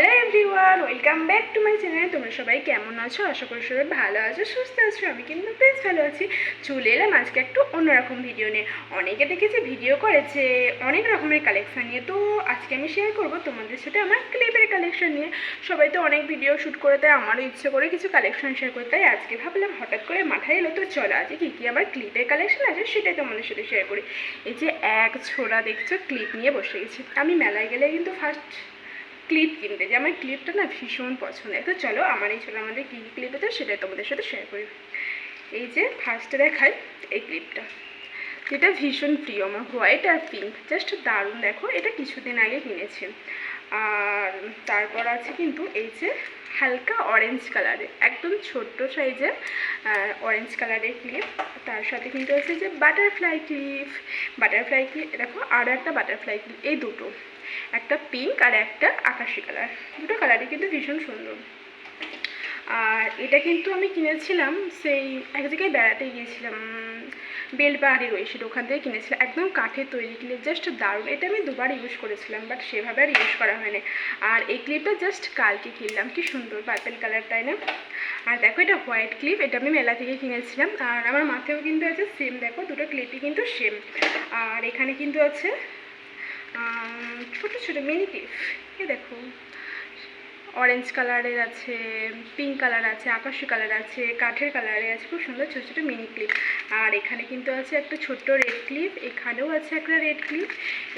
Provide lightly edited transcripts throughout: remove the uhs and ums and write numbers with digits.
Hello everyone, welcome back to my channel. তোমরা সবাই কেমন আছো? আশা করি সবাই ভালো আছো, সুস্থ আছো। আমি কিন্তু বেশ ভালো আছি। চলে এলাম আজকে একটু অন্যরকম ভিডিও নিয়ে। অনেকে দেখেছি ভিডিও করেছে অনেক রকমের কালেকশান নিয়ে, তো আজকে আমি শেয়ার করবো তোমাদের সাথে আমার ক্লিপের কালেকশন নিয়ে। সবাই তো অনেক ভিডিও শ্যুট করে, তাই আমারও ইচ্ছে করে কিছু কালেকশন শেয়ার করতে। তাই আজকে ভাবলাম, হঠাৎ করে মাথায় এলো, তো চলো আজকে কী কী আমার ক্লিপের কালেকশন আছে সেটাই তোমাদের সাথে শেয়ার করি। এই যে এক ছোড়া দেখছো ক্লিপ নিয়ে বসে গেছি। আমি মেলায় গেলে কিন্তু ফার্স্ট ক্লিপ কিনতে যে আমার ক্লিপটা না ভীষণ পছন্দের। তো চলো আমার এই ছোটো আমাদের কী কী ক্লিপ আছে সেটাই তোমাদের সাথে শেয়ার করি। এই যে ফার্স্টে দেখাই এই ক্লিপটা, যেটা ভীষণ প্রিয় আমার, হোয়াইট আর পিঙ্ক, জাস্ট দারুণ। দেখো এটা কিছুদিন আগে কিনেছি। আর তারপর আছে কিন্তু এই যে হালকা অরেঞ্জ কালারের, একদম ছোট্ট সাইজের অরেঞ্জ কালারের ক্লিপ। তার সাথে কিন্তু আছে যে বাটারফ্লাই ক্লিপ, দেখো আর একটা বাটারফ্লাই ক্লিপ, এই দুটো, একটা পিঙ্ক আর একটা আকাশি কালার। দুটো কালারই কিন্তু ভীষণ সুন্দর। আর এটা কিন্তু আমি কিনেছিলাম সেই এক জায়গায় বেড়াতে গিয়েছিলাম, বেলপাহাড়ি রয়েছিল, ওখান থেকে কিনেছিলাম। একদম কাঠের তৈরি ক্লিপ, জাস্ট দারুণ। এটা আমি দুবার ইউজ করেছিলাম, বাট সেভাবে আর ইউজ করা হয়নি। আর এই ক্লিপটা জাস্ট কালকে কিনলাম, কি সুন্দর পার্পেল কালার, তাই না? আর দেখো এটা হোয়াইট ক্লিপ, এটা আমি মেলা থেকে কিনেছিলাম। আর আমার মাথায়ও কিন্তু আছে সেম, দেখো দুটো ক্লিপই কিন্তু সেম। আর এখানে কিন্তু আছে ছোটো ছোটো মিনি ক্লিপ, এই দেখো অরেঞ্জ কালারের আছে, পিঙ্ক কালার আছে, আকাশি কালার আছে, কাঠের কালারে আছে, খুব সুন্দর ছোটো ছোটো মিনি ক্লিপ। আর এখানে কিন্তু আছে একটা ছোট্ট রেড ক্লিপ, এখানেও আছে একটা রেড ক্লিপ,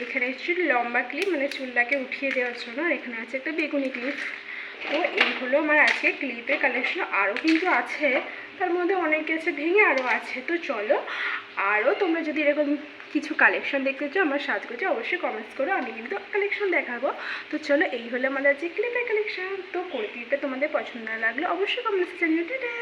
এখানে হচ্ছে লম্বা ক্লিপ মানে চুলটাকে উঠিয়ে দেওয়ার জন্য, আর এখানে আছে একটা বেগুনি ক্লিপ। তো এইগুলো আমার আজকে ক্লিপের কালেকশন। আরও কিন্তু আছে, তার মধ্যে অনেক কিছু ভেঙে আরও আছে। তো চলো, আরও তোমরা যদি এরকম কিছু কালেকশন দেখতে চাও আমার সাজগোজে, অবশ্যই কমেন্টস করো, আমি কিন্তু কালেকশন দেখাবো। তো চলো, এই হলো আমাদের আজকে ক্লিপের কালেকশন। তো কোন ক্লিপটা তোমাদের পছন্দ না লাগলে অবশ্যই কমেন্টসে জানিও। টাটা।